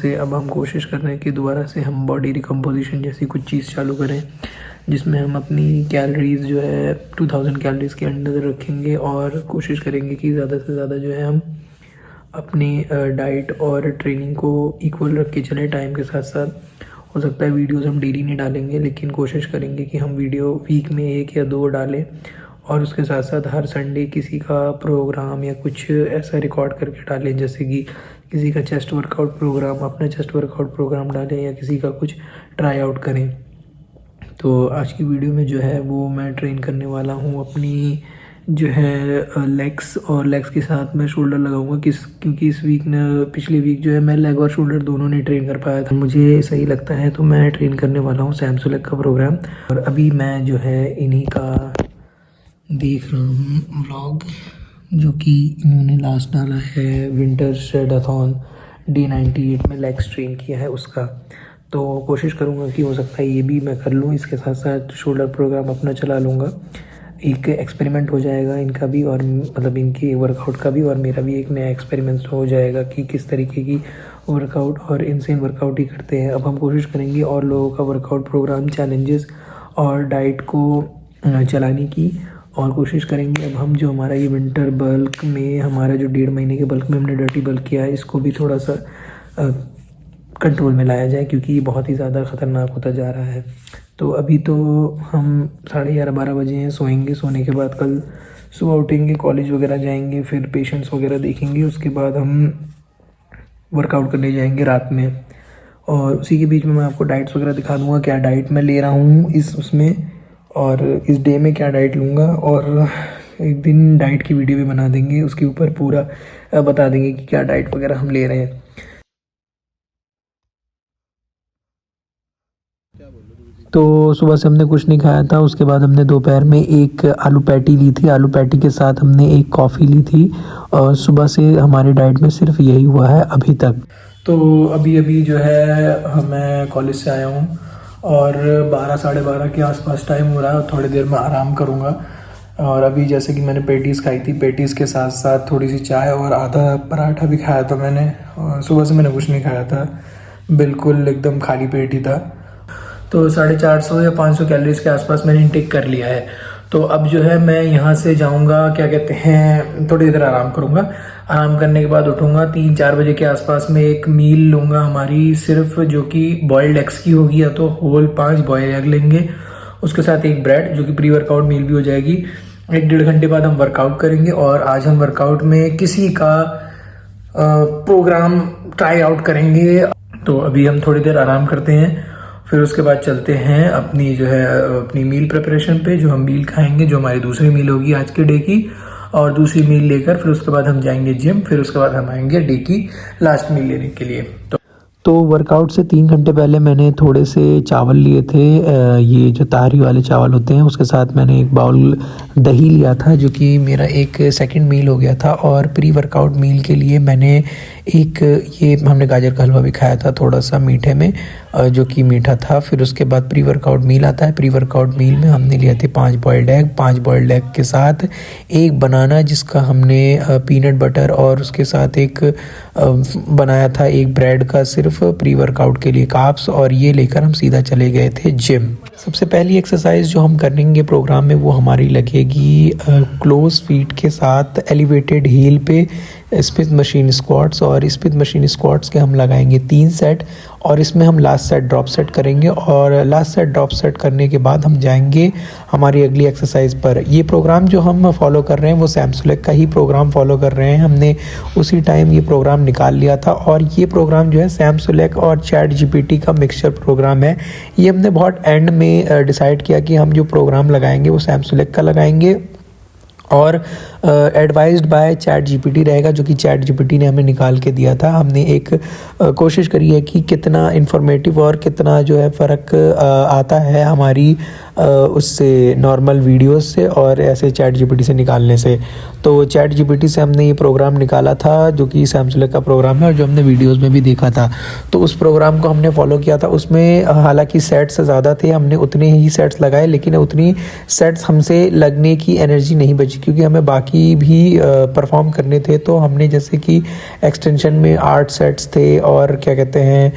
से अब हम कोशिश कर रहे हैं कि दोबारा से हम बॉडी रिकम्पोजिशन जैसी कुछ चीज़ चालू करें, जिसमें हम अपनी कैलोरीज़ जो है 2000 कैलोरीज़ के अंडर रखेंगे और कोशिश करेंगे कि ज़्यादा से ज़्यादा जो है हम अपनी डाइट और ट्रेनिंग को इक्वल रख के चलें टाइम के साथ साथ। हो सकता है वीडियोज़ हम डेली नहीं डालेंगे, लेकिन कोशिश करेंगे कि हम वीडियो वीक में 1 या 2 डालें और उसके साथ साथ हर संडे किसी का प्रोग्राम या कुछ ऐसा रिकॉर्ड करके डालें, जैसे कि किसी का चेस्ट वर्कआउट प्रोग्राम, अपना चेस्ट वर्कआउट प्रोग्राम डालें या किसी का कुछ ट्राई आउट करें। तो आज की वीडियो में जो है वो मैं ट्रेन करने वाला हूँ अपनी जो है लेग्स, और लेग्स के साथ मैं शोल्डर लगाऊंगा क्योंकि इस वीक न पिछले वीक जो है मैं लेग और शोल्डर दोनों नहीं ट्रेन कर पाया था। मुझे सही लगता है तो मैं ट्रेन करने वाला हूँ सैमसुलेग का प्रोग्राम। और अभी मैं जो है इन्हीं का देख रहा हूँ व्लॉग, जो कि इन्होंने लास्ट डाला है विंटर शेडाथॉन डे 98 में लेग्स ट्रेन किया है उसका। तो कोशिश करूँगा कि हो सकता है ये भी मैं कर लूँ, इसके साथ साथ शोल्डर प्रोग्राम अपना चला लूँगा। एक एक्सपेरिमेंट हो जाएगा इनका भी, और मतलब इनके वर्कआउट का भी, और मेरा भी एक नया एक्सपेरिमेंट हो जाएगा कि किस तरीके की वर्कआउट और इनसेन वर्कआउट ही करते हैं। अब हम कोशिश करेंगे और लोगों का वर्कआउट प्रोग्राम, चैलेंजेस और डाइट को चलाने की, और कोशिश करेंगे अब हम जो हमारा ये विंटर बल्क में, हमारा जो 1.5 महीने के बल्क में हमने डर्टी बल्क किया है, इसको भी थोड़ा सा कंट्रोल में लाया जाए, क्योंकि ये बहुत ही ज़्यादा ख़तरनाक होता जा रहा है। तो अभी तो हम 11:30-12 बजे हैं, सोएंगे। सोने के बाद कल सुबह उठेंगे, कॉलेज वगैरह जाएंगे, फिर पेशेंट्स वगैरह देखेंगे, उसके बाद हम वर्कआउट करने जाएंगे रात में। और उसी के बीच में मैं आपको डाइट्स वगैरह दिखा दूँगा, क्या डाइट मैं ले रहा हूँ उसमें, और इस डे में क्या डाइट लूँगा। और एक दिन डाइट की वीडियो भी बना देंगे, उसके ऊपर पूरा बता देंगे कि क्या डाइट वगैरह हम ले रहे हैं। तो सुबह से हमने कुछ नहीं खाया था, उसके बाद हमने दोपहर में एक आलू पैटी ली थी, आलू पैटी के साथ हमने एक कॉफ़ी ली थी, और सुबह से हमारी डाइट में सिर्फ यही हुआ है अभी तक। तो अभी जो है मैं कॉलेज से आया हूँ और 12-12:30 के आसपास टाइम हो रहा है, थोड़ी देर में आराम करूँगा। और अभी जैसे कि मैंने पेटीज़ खाई थी, पेटीज़ के साथ साथ थोड़ी सी चाय और आधा पराठा भी खाया था मैंने। और सुबह से मैंने कुछ नहीं खाया था, बिल्कुल एकदम खाली पेट ही था। तो 450 या 500 कैलोरीज के आसपास मैंने इंटेक कर लिया है। तो अब जो है मैं यहाँ से जाऊँगा, क्या कहते हैं, थोड़ी देर आराम करूँगा। आराम करने के बाद उठूँगा 3-4 बजे के आसपास में एक मील लूँगा हमारी, सिर्फ जो कि बॉइल्ड एग्स की होगी, या तो होल 5 बॉइल्ड एग लेंगे, उसके साथ एक ब्रेड जो कि प्री वर्कआउट मील भी हो जाएगी। 1-1.5 घंटे बाद हम वर्कआउट करेंगे, और आज हम वर्कआउट में किसी का प्रोग्राम ट्राई आउट करेंगे। तो अभी हम थोड़ी देर आराम करते हैं, फिर उसके बाद चलते हैं अपनी जो है अपनी मील प्रिपरेशन पे, जो हम मील खाएंगे, जो हमारी दूसरी मील होगी आज के डे की। और दूसरी मील लेकर फिर उसके बाद हम जाएंगे जिम, फिर उसके बाद हम आएंगे डे की लास्ट मील लेने के लिए। तो वर्कआउट से 3 घंटे पहले मैंने थोड़े से चावल लिए थे, ये जो तारी वाले चावल होते हैं, उसके साथ मैंने एक बाउल दही लिया था, जो कि मेरा एक सेकंड मील हो गया था। और प्री वर्कआउट मील के लिए मैंने एक ये हमने गाजर का हलवा भी खाया था थोड़ा सा मीठे में, जो कि मीठा था। फिर उसके बाद प्री वर्कआउट मील आता है। प्री वर्कआउट मील में हमने लिए थे 5 बॉइल्ड एग, 5 बॉइल्ड एग के साथ एक बनाना, जिसका हमने पीनट बटर और उसके साथ एक बनाया था एक ब्रेड का, सिर्फ प्री वर्कआउट के लिए कार्ब्स। और ये लेकर हम सीधा चले गए थे जिम। सबसे पहली एक्सरसाइज जो हम करेंगे प्रोग्राम में वो हमारी लगेगी क्लोज फीट के साथ एलिवेटेड हील पे स्मिथ मशीन स्क्वाट्स। और स्मिथ मशीन स्क्वाट्स के हम लगाएंगे 3 सेट, और इसमें हम लास्ट सेट ड्रॉप सेट करेंगे। और लास्ट सेट ड्रॉप सेट करने के बाद हम जाएंगे हमारी अगली एक्सरसाइज पर। ये प्रोग्राम जो हम फॉलो कर रहे हैं वो सैमसुलेग का ही प्रोग्राम फॉलो कर रहे हैं, हमने उसी टाइम ये प्रोग्राम निकाल लिया था। और ये प्रोग्राम जो है सैमसुलेग और चैट जीपीटी का मिक्सचर प्रोग्राम है। ये हमने बहुत एंड में डिसाइड किया कि हम जो प्रोग्राम लगाएंगे वो सैमसुलेग का लगाएंगे, और एडवाइज्ड बाय चैट जीपीटी रहेगा, जो कि चैट जीपीटी ने हमें निकाल के दिया था। हमने एक कोशिश करी है कि कितना इन्फॉर्मेटिव और कितना जो है फ़र्क आता है हमारी उससे नॉर्मल वीडियोस से और ऐसे चैट जीपीटी से निकालने से। तो चैट जीपीटी से हमने ये प्रोग्राम निकाला था, जो कि सैमसुलेग का प्रोग्राम है और जो हमने वीडियोस में भी देखा था। तो उस प्रोग्राम को हमने फॉलो किया था। उसमें हालांकि सेट्स ज़्यादा थे, हमने उतने ही सेट्स लगाए, लेकिन उतनी सेट्स हमसे लगने की एनर्जी नहीं बची, क्योंकि हमें बाकी बाकी भी परफॉर्म करने थे। तो हमने जैसे कि एक्सटेंशन में 8 सेट्स थे और क्या कहते हैं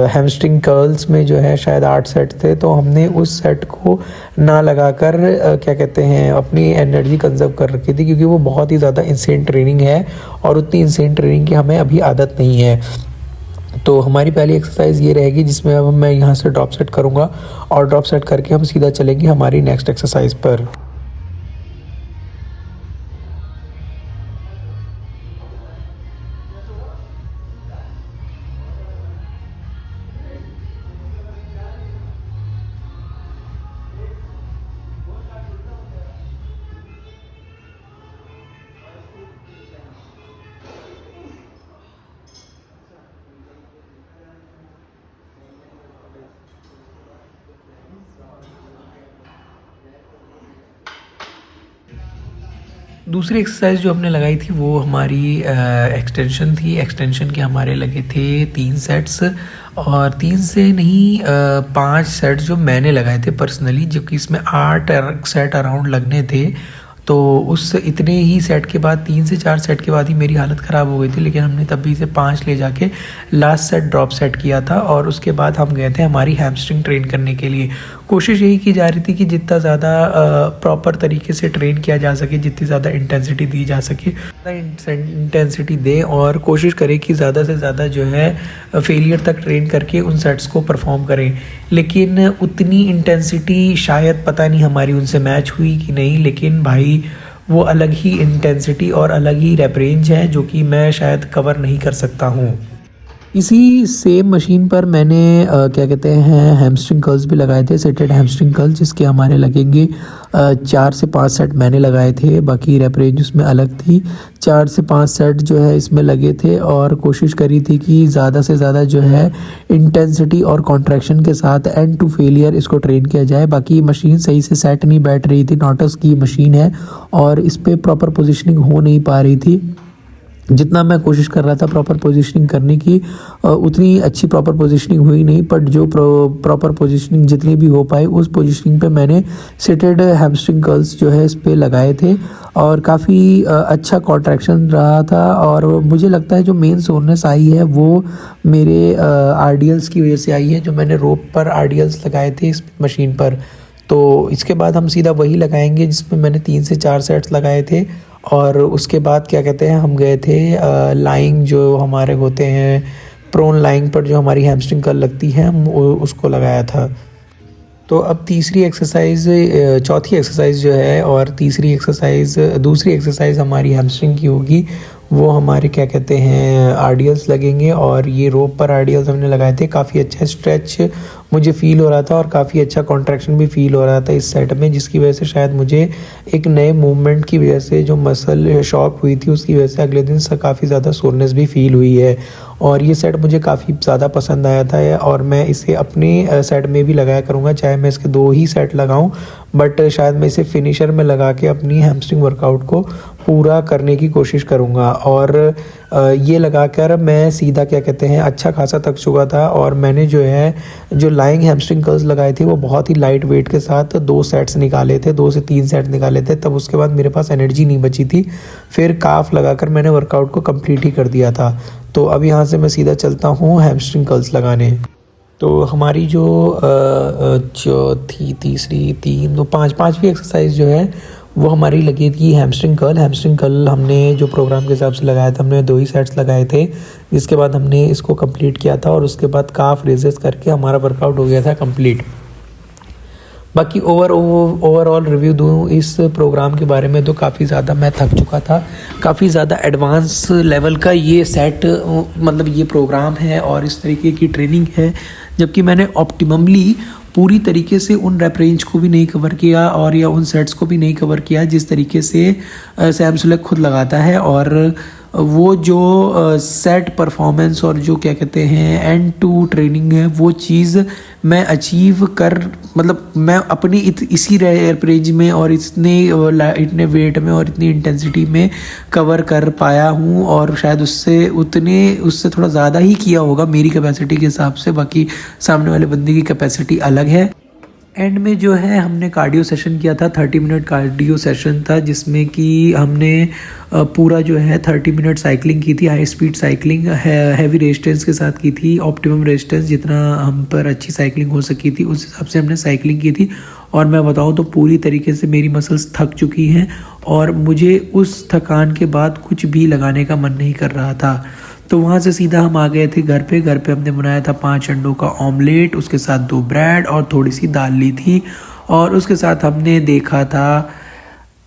हैमस्ट्रिंग कर्ल्स में जो है शायद 8 सेट थे। तो हमने उस सेट को ना लगाकर क्या कहते हैं अपनी एनर्जी कंजर्व कर रखी थी, क्योंकि वो बहुत ही ज़्यादा इंसेन ट्रेनिंग है और उतनी इंसेन ट्रेनिंग की हमें अभी आदत नहीं है। तो हमारी पहली एक्सरसाइज ये रहेगी जिसमें अब मैं यहाँ से ड्रॉप सेट करूँगा और ड्रॉप सेट करके हम सीधा चलेंगे हमारी नेक्स्ट एक्सरसाइज पर। दूसरी एक्सरसाइज जो हमने लगाई थी वो हमारी एक्सटेंशन थी। एक्सटेंशन के हमारे लगे थे 3 सेट्स और 3 से नहीं 5 सेट्स जो मैंने लगाए थे पर्सनली, जो कि इसमें 8 सेट अराउंड लगने थे। तो उस इतने ही सेट के बाद 3 से 4 सेट के बाद ही मेरी हालत ख़राब हो गई थी, लेकिन हमने तभी से 5 ले जाके लास्ट सेट ड्रॉप सेट किया था और उसके बाद हम गए थे हमारी हैमस्ट्रिंग ट्रेन करने के लिए। कोशिश यही की जा रही थी कि जितना ज़्यादा प्रॉपर तरीके से ट्रेन किया जा सके, जितनी ज़्यादा इंटेंसिटी दी जा सके इंटेंसिटी दें और कोशिश करें कि ज़्यादा से ज़्यादा जो है फेलियर तक ट्रेन करके उन सेट्स को परफॉर्म करें। लेकिन उतनी इंटेंसिटी शायद पता नहीं हमारी उनसे मैच हुई कि नहीं, लेकिन भाई वो अलग ही इंटेंसिटी और अलग ही रैप रेंज है जो कि मैं शायद कवर नहीं कर सकता हूँ। इसी सेम मशीन पर मैंने क्या कहते हैं हैमस्ट्रिंग कर्ल्स भी लगाए थे, सेटेड हैमस्ट्रिंग कर्ल्स, जिसके हमारे लगेंगे 4 से 5 सेट मैंने लगाए थे, बाकी रैप रेंज उसमें अलग थी। 4 से 5 सेट जो है इसमें लगे थे और कोशिश करी थी कि ज़्यादा से ज़्यादा जो है इंटेंसिटी और कॉन्ट्रैक्शन के साथ एंड टू फेलियर इसको ट्रेन किया जाए। बाकी मशीन सही से सेट नहीं बैठ रही थी, नॉटस की मशीन है और इस पर प्रॉपर पोजिशनिंग हो नहीं पा रही थी। जितना मैं कोशिश कर रहा था प्रॉपर पोजीशनिंग करने की, उतनी अच्छी प्रॉपर पोजीशनिंग हुई नहीं, बट जो प्रॉपर पोजीशनिंग जितनी भी हो पाई उस पोजीशनिंग पे मैंने सेटेड हैमस्ट्रिंग कर्ल्स जो है इस पे लगाए थे और काफ़ी अच्छा कॉन्ट्रैक्शन रहा था। और मुझे लगता है जो मेन सोरनेस आई है वो मेरे आरडीएल्स की वजह से आई है, जो मैंने रोप पर आरडीएल्स लगाए थे इस मशीन पर। तो इसके बाद हम सीधा वही लगाएंगे जिसमें मैंने 3 से 4 सेट्स लगाए थे और उसके बाद क्या कहते हैं हम गए थे लाइंग जो हमारे होते हैं प्रोन लाइंग पर जो हमारी हैमस्ट्रिंग कर्ल लगती है हम उसको लगाया था। तो अब तीसरी एक्सरसाइज, चौथी एक्सरसाइज जो है और दूसरी एक्सरसाइज हमारी हैमस्ट्रिंग की होगी। वो हमारे क्या कहते हैं आरडीएल्स लगेंगे और ये रोप पर आरडीएल्स हमने लगाए थे। काफ़ी अच्छा स्ट्रेच मुझे फ़ील हो रहा था और काफ़ी अच्छा कॉन्ट्रैक्शन भी फ़ील हो रहा था इस सेट में, जिसकी वजह से शायद मुझे एक नए मूवमेंट की वजह से जो मसल शॉक हुई थी उसकी वजह से अगले दिन से काफ़ी ज़्यादा सोरनेस भी फ़ील हुई है। और ये सेट मुझे काफ़ी ज़्यादा पसंद आया था और मैं इसे अपने सेट में भी लगाया करूँगा, चाहे मैं इसके 2 ही सेट लगाऊँ, बट शायद मैं इसे फिनिशर में लगा के अपनी हैमस्ट्रिंग वर्कआउट को पूरा करने की कोशिश करूँगा। और ये लगाकर मैं सीधा क्या कहते हैं अच्छा खासा थक चुका था और मैंने जो है जो लाइंग हैमस्ट्रिंग कर्ल्स लगाए थे वो बहुत ही लाइट वेट के साथ 2 सेट्स निकाले थे, 2 से 3 सेट निकाले थे। तब उसके बाद मेरे पास एनर्जी नहीं बची थी, फिर काफ लगाकर मैंने वर्कआउट को कंप्लीट ही कर दिया था। तो अब यहाँ से मैं सीधा चलता हूँ हैमस्ट्रिंग कर्ल्स लगाने। तो हमारी जो चौथी, तीसरी, 3, 2, 5 पाँचवीं एक्सरसाइज जो है वो हमारी लगी थी हैमस्ट्रिंग कर्ल। हैमस्ट्रिंग कर्ल हमने जो प्रोग्राम के हिसाब से लगाया था, हमने 2 ही सेट्स लगाए थे, जिसके बाद हमने इसको कंप्लीट किया था और उसके बाद काफ रेजेस करके हमारा वर्कआउट हो गया था कंप्लीट। बाकी ओवरऑल रिव्यू दूँ इस प्रोग्राम के बारे में तो काफ़ी ज़्यादा मैं थक चुका था। काफ़ी ज़्यादा एडवांस लेवल का ये सेट मतलब ये प्रोग्राम है और इस तरीके की ट्रेनिंग है, जबकि मैंने ऑप्टिममली पूरी तरीके से उन रैप रेंज को भी नहीं कवर किया और या उन सेट्स को भी नहीं कवर किया जिस तरीके से सैम सुलैख खुद लगाता है। और वो जो सेट परफॉर्मेंस और जो क्या कहते हैं एंड टू ट्रेनिंग है वो चीज़ मैं अचीव कर मतलब मैं अपनी इसी रैप रेंज में और इतने वेट में और इतनी इंटेंसिटी में कवर कर पाया हूँ और शायद उससे थोड़ा ज़्यादा ही किया होगा मेरी कैपेसिटी के हिसाब से। बाकी सामने वाले बंदे की कैपेसिटी अलग है। एंड में जो है हमने कार्डियो सेशन किया था, 30 मिनट कार्डियो सेशन था, जिसमें कि हमने पूरा जो है 30 मिनट साइकिलिंग की थी, high speed cycling heavy resistance के साथ की थी। ऑप्टिमम रेजिस्टेंस जितना हम पर अच्छी साइकिलिंग हो सकी थी उस हिसाब से हमने साइकिलिंग की थी। और मैं बताऊं तो पूरी तरीके से मेरी मसल्स थक चुकी हैं और मुझे उस थकान के बाद कुछ भी लगाने का मन नहीं कर रहा था। तो वहाँ से सीधा हम आ गए थे घर पे। घर पे हमने बनाया था 5 अंडों का ऑमलेट, उसके साथ 2 ब्रेड और थोड़ी सी दाल ली थी। और उसके साथ हमने देखा था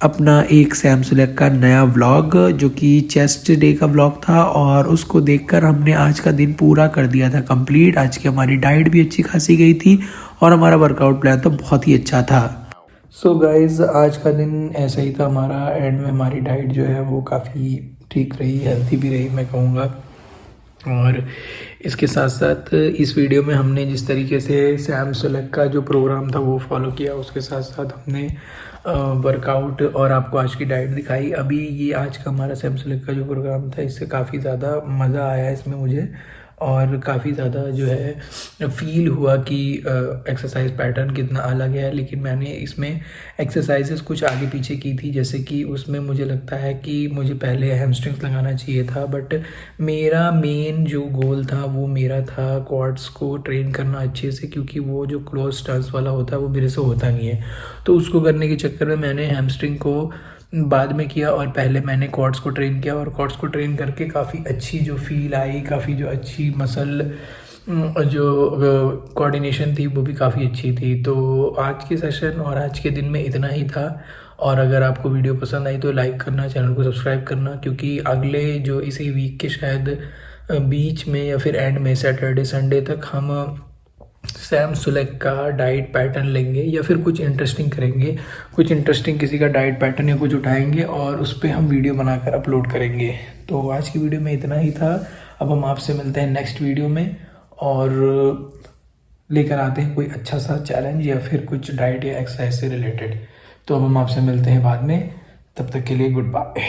अपना एक सैम सुलेख का नया व्लॉग जो कि चेस्ट डे का व्लॉग था, और उसको देखकर हमने आज का दिन पूरा कर दिया था कंप्लीट। आज की हमारी डाइट भी अच्छी खासी गई थी और हमारा वर्कआउट प्लान तो बहुत ही अच्छा था। सो गाइज, आज का दिन ऐसा ही था हमारा। एंड में हमारी डाइट जो है वो काफ़ी ठीक रही, हेल्थी भी रही मैं कहूँगा। और इसके साथ साथ इस वीडियो में हमने जिस तरीके से सैम सुलेख का जो प्रोग्राम था वो फॉलो किया, उसके साथ साथ हमने वर्कआउट और आपको आज की डाइट दिखाई। अभी ये आज का हमारा सैम सुलेख का जो प्रोग्राम था, इससे काफ़ी ज़्यादा मज़ा आया इसमें मुझे, और काफ़ी ज़्यादा जो है फील हुआ कि एक्सरसाइज पैटर्न कितना अलग है। लेकिन मैंने इसमें एक्सरसाइजेस कुछ आगे पीछे की थी, जैसे कि उसमें मुझे लगता है कि मुझे पहले हैमस्ट्रिंग्स लगाना चाहिए था, बट मेरा मेन जो गोल था वो मेरा था क्वाड्स को ट्रेन करना अच्छे से, क्योंकि वो जो क्लोज स्टंस वाला होता है वो मेरे से होता नहीं है। तो उसको करने के चक्कर में मैंने हैमस्ट्रिंग को बाद में किया और पहले मैंने क्वाड्स को ट्रेन किया, और क्वाड्स को ट्रेन करके काफ़ी अच्छी जो फील आई, काफ़ी जो अच्छी मसल जो कोऑर्डिनेशन थी वो भी काफ़ी अच्छी थी। तो आज के सेशन और आज के दिन में इतना ही था। और अगर आपको वीडियो पसंद आई तो लाइक करना, चैनल को सब्सक्राइब करना, क्योंकि अगले जो इसी वीक के शायद बीच में या फिर एंड में सैटरडे संडे तक हम सैम सुलेख का डाइट पैटर्न लेंगे या फिर कुछ इंटरेस्टिंग करेंगे, कुछ इंटरेस्टिंग किसी का डाइट पैटर्न या कुछ उठाएंगे और उस पर हम वीडियो बनाकर अपलोड करेंगे। तो आज की वीडियो में इतना ही था। अब हम आपसे मिलते हैं नेक्स्ट वीडियो में और लेकर आते हैं कोई अच्छा सा चैलेंज या फिर कुछ डाइट या एक्सरसाइज से रिलेटेड। तो अब हम आपसे मिलते हैं बाद में, तब तक के लिए गुड बाय।